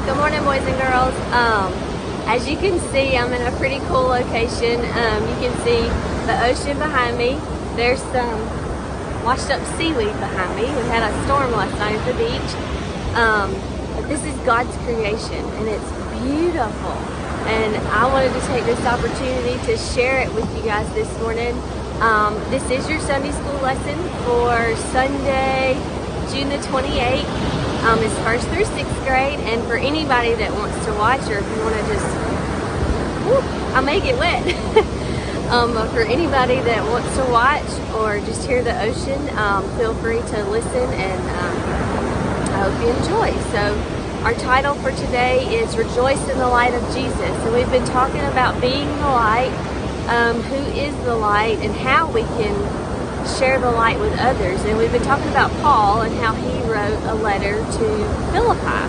Good morning, boys and girls. As you can see, I'm in a pretty cool location. You can see the ocean behind me. There's some washed up seaweed behind me. We had a storm last night at the beach. But this is God's creation and it's beautiful. And I wanted to take this opportunity to share it with you guys this morning. This is your Sunday school lesson for Sunday, June the 28th. It's 1st through 6th grade, and for anybody that wants to watch, or if you want to just, I may get wet. For anybody that wants to watch or just hear the ocean, feel free to listen, and I hope you enjoy. So our title for today is Rejoice in the Light of Jesus, and we've been talking about being the light, who is the light, and how we can share the light with others. And we've been talking about Paul and how he wrote a letter to Philippi,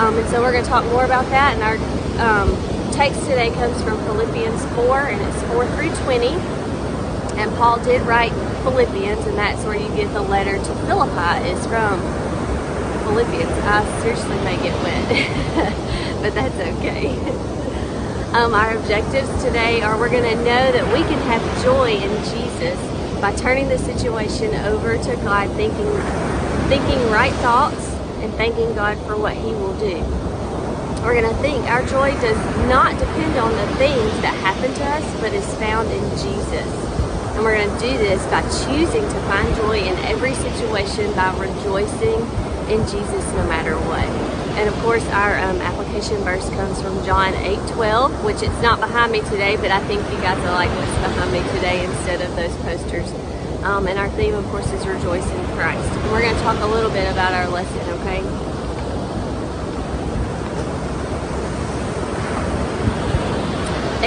and so we're going to talk more about that. And our text today comes from Philippians 4, and it's 4 through 20. And Paul did write Philippians, and that's where you get the letter to Philippi is from. Philippians. I seriously may get wet, but that's okay. Our objectives today are we're going to know that we can have joy in Jesus by turning the situation over to God, thinking right thoughts and thanking God for what He will do. We're going to think our joy does not depend on the things that happen to us, but is found in Jesus. And we're going to do this by choosing to find joy in every situation by rejoicing in Jesus no matter what. And of course, our application verse comes from John 8:12, which it's not behind me today, but I think you guys will like what's behind me today instead of those posters. And our theme, of course, is Rejoice in Christ. And we're going to talk a little bit about our lesson, okay?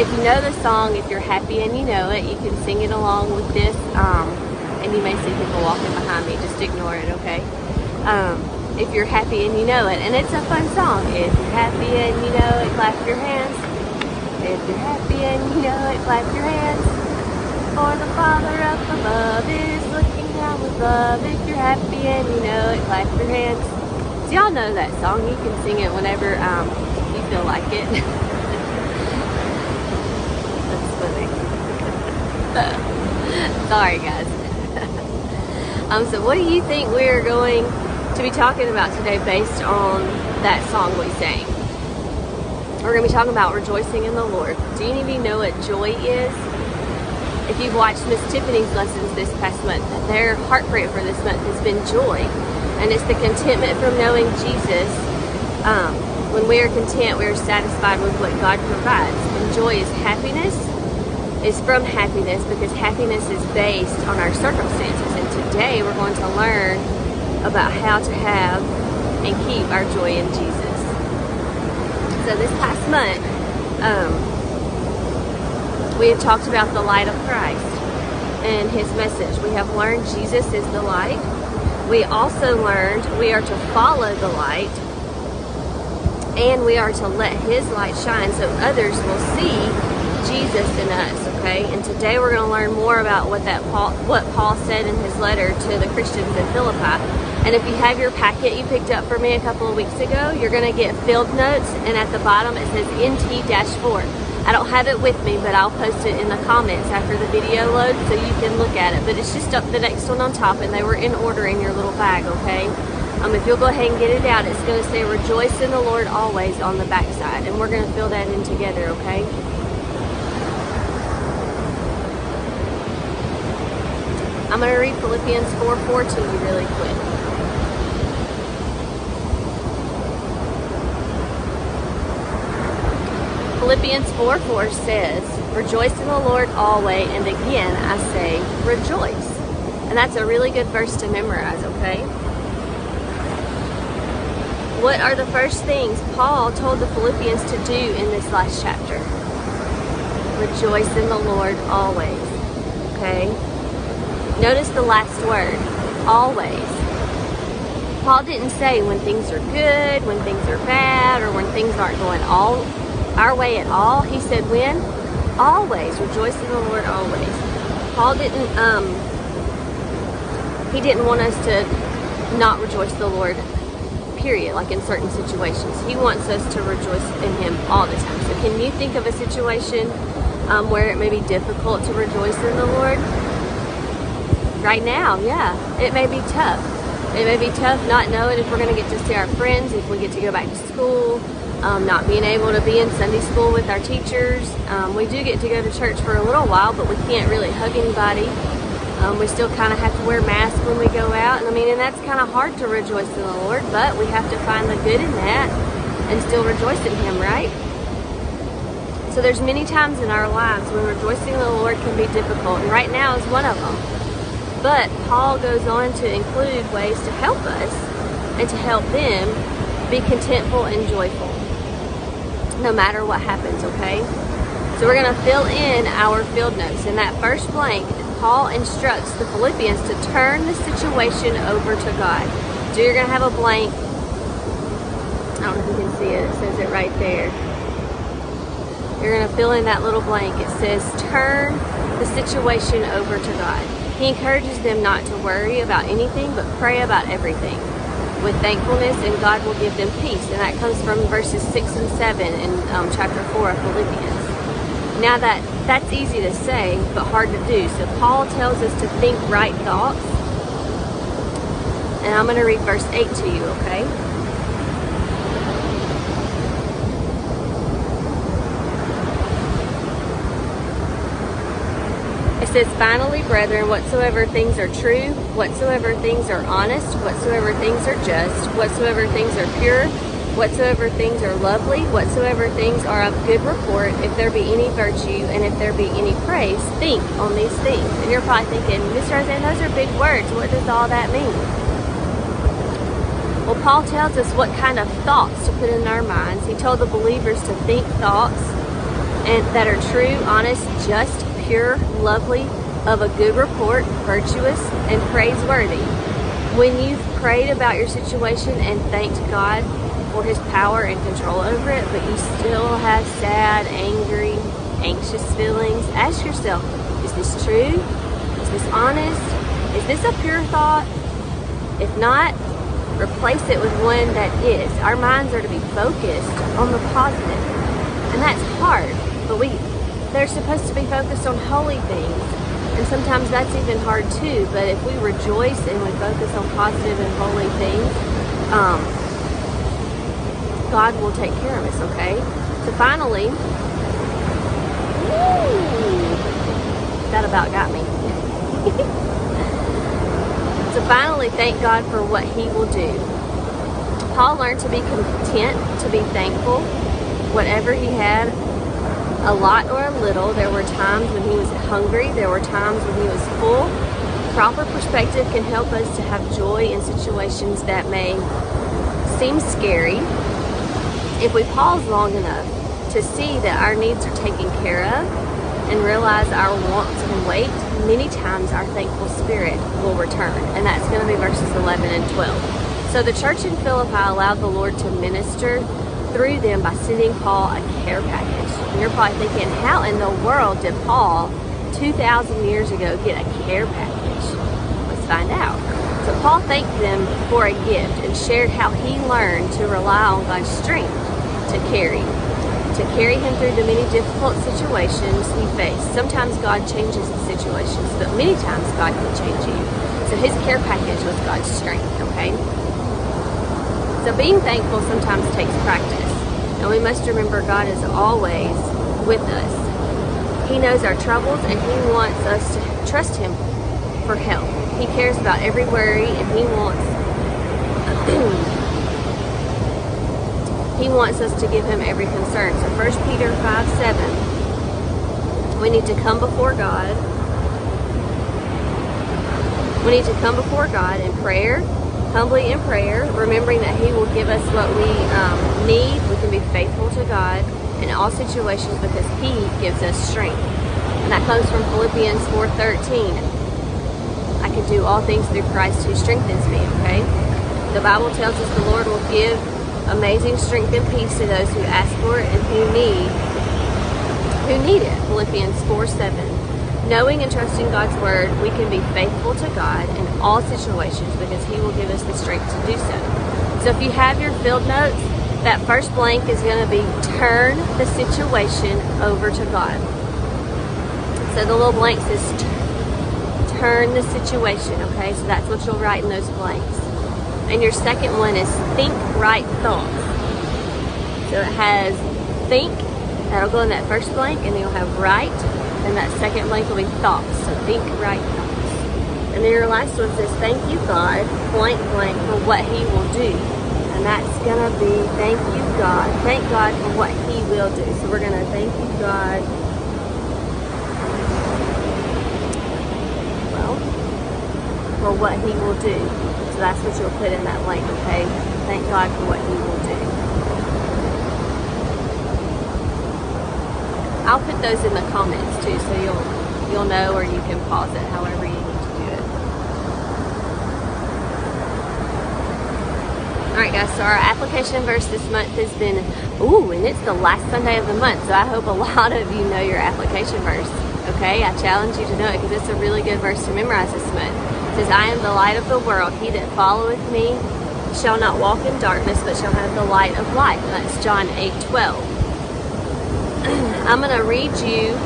If you know the song, if you're happy and you know it, you can sing it along with this. And you may see people walking behind me. Just ignore it, okay? If you're happy and you know it. And it's a fun song. If you're happy and you know it, clap your hands. If you're happy and you know it, clap your hands. For the Father up above is looking down with love. If you're happy and you know it, clap your hands. So y'all know that song. You can sing it whenever you feel like it. That's funny. Sorry, guys. So what do you think we're going to be talking about today based on that song we sang? We're going to be talking about rejoicing in the Lord. Do any of you know what joy is? If you've watched Miss Tiffany's lessons this past month, their heart prayer for this month has been joy. And it's the contentment from knowing Jesus. When we are content, we are satisfied with what God provides. And joy is happiness. Is from happiness, because happiness is based on our circumstances. And today we're going to learn about how to have and keep our joy in Jesus. So this past month, we have talked about the light of Christ and His message. We have learned Jesus is the light. We also learned we are to follow the light, and we are to let His light shine so others will see Jesus in us, okay? And today we're going to learn more about what Paul said in his letter to the Christians in Philippi. And if you have your packet you picked up for me a couple of weeks ago, you're going to get field notes, and at the bottom it says NT-4. I don't have it with me, but I'll post it in the comments after the video loads so you can look at it. But it's just up the next one on top, and they were in order in your little bag, okay? If you'll go ahead and get it out, it's going to say Rejoice in the Lord always on the back side, and we're going to fill that in together, okay? I'm going to read Philippians 4:4 to you really quick. Philippians 4:4 says, Rejoice in the Lord always, and again I say, rejoice. And that's a really good verse to memorize, okay? What are the first things Paul told the Philippians to do in this last chapter? Rejoice in the Lord always, okay? Notice the last word, always. Paul didn't say when things are good, when things are bad, or when things aren't going all our way at all. He said when? Always. Rejoice in the Lord always. Paul didn't, he didn't want us to not rejoice the Lord, period, like in certain situations. He wants us to rejoice in him all the time. So can you think of a situation where it may be difficult to rejoice in the Lord? Right now, yeah, it may be tough. It may be tough not knowing if we're going to get to see our friends, if we get to go back to school, not being able to be in Sunday school with our teachers. We do get to go to church for a little while, but we can't really hug anybody. We still kind of have to wear masks when we go out. And and that's kind of hard to rejoice in the Lord, but we have to find the good in that and still rejoice in him, right? So there's many times in our lives when rejoicing in the Lord can be difficult, and right now is one of them. But Paul goes on to include ways to help us and to help them be contentful and joyful, no matter what happens, okay? So we're going to fill in our field notes. In that first blank, Paul instructs the Philippians to turn the situation over to God. So you're going to have a blank. I don't know if you can see it. It says it right there. You're going to fill in that little blank. It says, turn the situation over to God. He encourages them not to worry about anything, but pray about everything with thankfulness, and God will give them peace. And that comes from verses 6 and 7 in chapter 4 of Philippians. Now that's easy to say, but hard to do. So Paul tells us to think right thoughts. And I'm going to read verse 8 to you, okay? It says, finally, brethren, whatsoever things are true, whatsoever things are honest, whatsoever things are just, whatsoever things are pure, whatsoever things are lovely, whatsoever things are of good report, if there be any virtue and if there be any praise, think on these things. And you're probably thinking, Miss Rosanne, those are big words. What does all that mean? Well, Paul tells us what kind of thoughts to put in our minds. He told the believers to think thoughts that are true, honest, just, pure, lovely, of a good report, virtuous, and praiseworthy. When you've prayed about your situation and thanked God for his power and control over it, but you still have sad, angry, anxious feelings, ask yourself, is this true? Is this honest? Is this a pure thought? If not, replace it with one that is. Our minds are to be focused on the positive. And that's hard, but they're supposed to be focused on holy things. And sometimes that's even hard too, but if we rejoice and we focus on positive and holy things, God will take care of us, okay? So finally, that about got me. So finally, thank God for what he will do. Paul learned to be content, to be thankful, whatever he had, a lot or a little. There were times when he was hungry. There were times when he was full. Proper perspective can help us to have joy in situations that may seem scary. If we pause long enough to see that our needs are taken care of and realize our wants can wait, many times our thankful spirit will return. And that's going to be verses 11 and 12. So the church in Philippi allowed the Lord to minister through them by sending Paul a care package. And you're probably thinking, how in the world did Paul 2,000 years ago get a care package? Let's find out. So Paul thanked them for a gift and shared how he learned to rely on God's strength to carry him through the many difficult situations he faced. Sometimes God changes the situations, but many times God can change you. So his care package was God's strength, okay? So being thankful sometimes takes practice. And we must remember God is always with us. He knows our troubles and he wants us to trust him for help. He cares about every worry and he wants us to give him every concern. So 1 Peter 5:7, we need to come before God. We need to come before God in prayer, humbly in prayer, remembering that he will give us what we need. We can be faithful to God in all situations because he gives us strength. And that comes from Philippians 4:13. I can do all things through Christ who strengthens me, okay? The Bible tells us the Lord will give amazing strength and peace to those who ask for it and who need it. Philippians 4:7. Knowing and trusting God's word, we can be faithful to God in all situations because he will give us the strength to do so. So if you have your field notes, that first blank is going to be turn the situation over to God. So the little blank says turn the situation, okay? So that's what you'll write in those blanks. And your second one is think right thoughts. So it has think, that'll go in that first blank, and then you'll have right, and that second blank will be thoughts. So think right thoughts. And then your last one says thank you God, blank blank, for what He will do. And that's gonna be thank you God. Thank God for what He will do. So we're gonna thank you God. Well, for what He will do. So that's what you'll put in that blank, okay? Thank God for what He will do. I'll put those in the comments too, so you'll know, or you can pause it however you need to do it. Alright guys, so our application verse this month has been, and it's the last Sunday of the month, so I hope a lot of you know your application verse. Okay, I challenge you to know it because it's a really good verse to memorize this month. It says, I am the light of the world. He that followeth me shall not walk in darkness, but shall have the light of life. And that's John 8:12. I'm going to read you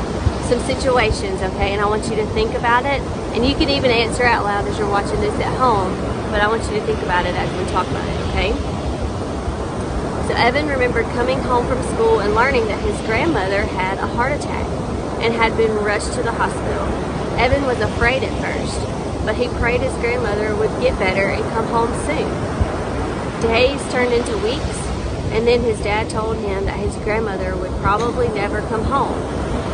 some situations, okay, and I want you to think about it. And you can even answer out loud as you're watching this at home, but I want you to think about it as we talk about it, okay? So Evan remembered coming home from school and learning that his grandmother had a heart attack and had been rushed to the hospital. Evan was afraid at first, but he prayed his grandmother would get better and come home soon. Days turned into weeks, and then his dad told him that his grandmother would probably never come home.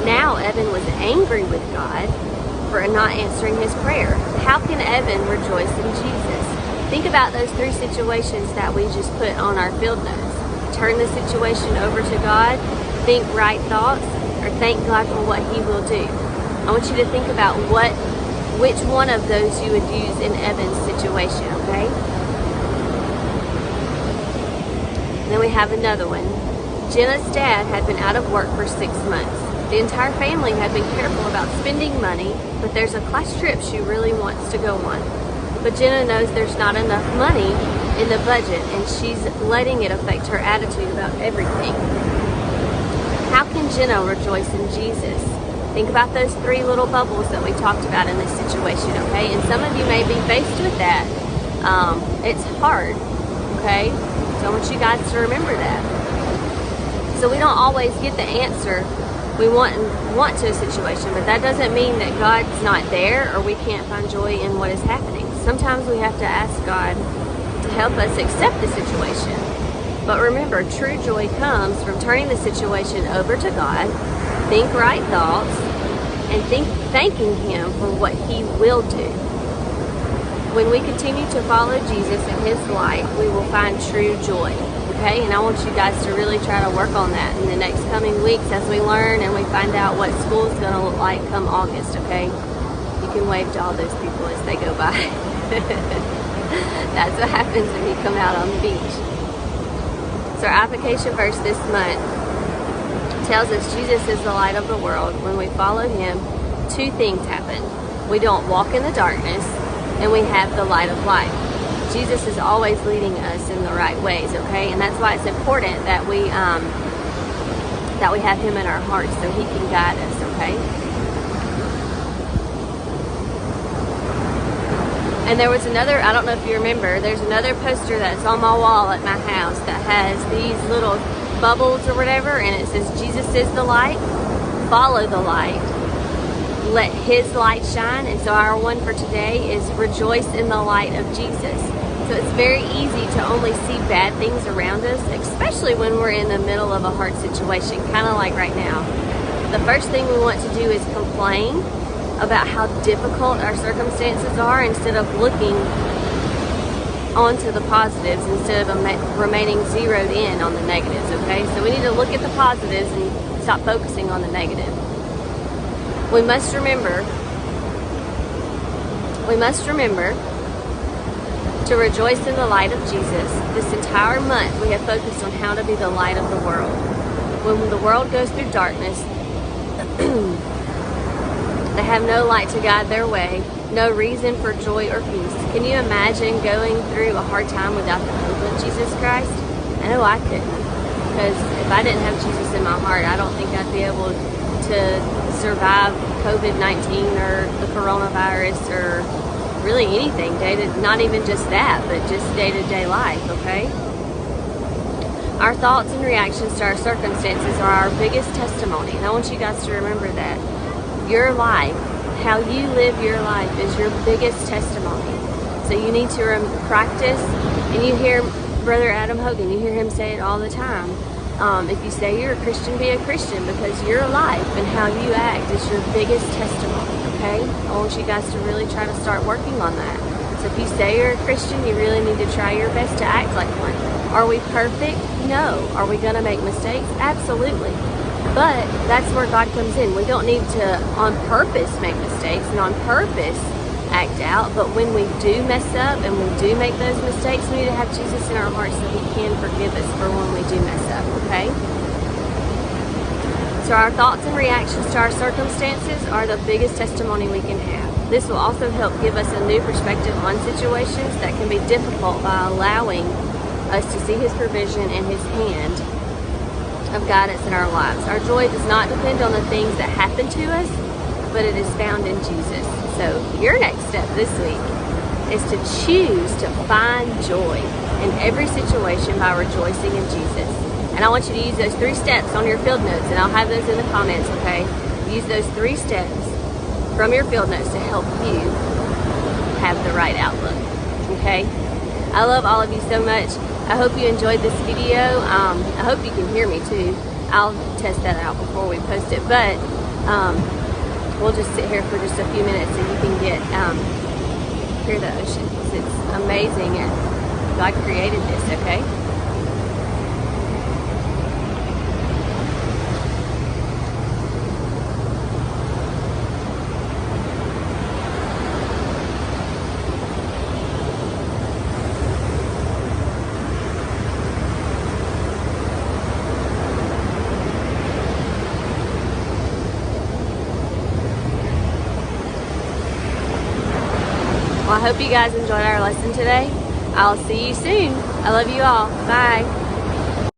Now Evan was angry with God for not answering his prayer. How can Evan rejoice in Jesus? Think about those three situations that we just put on our field notes. Turn the situation over to God, think right thoughts, or thank God for what He will do. I want you to think about which one of those you would use in Evan's situation, okay? Then we have another one. Jenna's dad had been out of work for 6 months. The entire family had been careful about spending money, but there's a class trip she really wants to go on. But Jenna knows there's not enough money in the budget, and she's letting it affect her attitude about everything. How can Jenna rejoice in Jesus? Think about those three little bubbles that we talked about in this situation, okay? And some of you may be faced with that. It's hard, okay? So I want you guys to remember that. So we don't always get the answer we want to a situation, but that doesn't mean that God's not there or we can't find joy in what is happening. Sometimes we have to ask God to help us accept the situation. But remember, true joy comes from turning the situation over to God, think right thoughts, and thanking Him for what He will do. When we continue to follow Jesus and His light, we will find true joy. Okay, and I want you guys to really try to work on that in the next coming weeks as we learn and we find out what school is going to look like come August, okay? You can wave to all those people as they go by. That's what happens when you come out on the beach. So our application verse this month tells us Jesus is the light of the world. When we follow Him, two things happen. We don't walk in the darkness, and we have the light of life. Jesus is always leading us in the right ways, okay? And that's why it's important that we have Him in our hearts so He can guide us, okay? And there was another, I don't know if you remember, there's another poster that's on my wall at my house that has these little bubbles or whatever, and it says, Jesus is the light, follow the light, let His light shine. And so our one for today is rejoice in the light of Jesus. So it's very easy to only see bad things around us, especially when we're in the middle of a hard situation, kind of like right now. The first thing we want to do is complain about how difficult our circumstances are instead of looking onto the positives, instead of remaining zeroed in on the negatives, okay? So we need to look at the positives and stop focusing on the negative. We must remember to rejoice in the light of Jesus. This entire month we have focused on how to be the light of the world. When the world goes through darkness, They have no light to guide their way, no reason for joy or peace. Can you imagine going through a hard time without the hope of Jesus Christ? I know I couldn't, because if I didn't have Jesus in my heart, I don't think I'd be able to survive COVID-19 or the coronavirus or really anything, not even just that, but just day-to-day life, okay? Our thoughts and reactions to our circumstances are our biggest testimony. And I want you guys to remember that. Your life, how you live your life, is your biggest testimony. So you need to practice, and you hear Brother Adam Hogan, you hear him say it all the time. If you say you're a Christian, be a Christian, because your life and how you act is your biggest testimony, okay? I want you guys to really try to start working on that. So if you say you're a Christian, you really need to try your best to act like one. Are we perfect? No. Are we going to make mistakes? Absolutely. But that's where God comes in. We don't need to on purpose make mistakes and on purpose act out, but when we do mess up and we do make those mistakes, we need to have Jesus in our hearts so he can forgive us for when we do mess up, okay? So our thoughts and reactions to our circumstances are the biggest testimony we can have. This will also help give us a new perspective on situations that can be difficult by allowing us to see his provision and his hand of guidance in our lives. Our joy does not depend on the things that happen to us, but it is found in Jesus. So your next step this week is to choose to find joy in every situation by rejoicing in Jesus. And I want you to use those 3 steps on your field notes, and I'll have those in the comments, okay? Use those 3 steps from your field notes to help you have the right outlook, okay? I love all of you so much. I hope you enjoyed this video. I hope you can hear me too. I'll test that out before we post it, but we'll just sit here for just a few minutes so you can get hear the ocean. It's amazing, and God created this, okay? Well, I hope you guys enjoyed our lesson today. I'll see you soon. I love you all. Bye.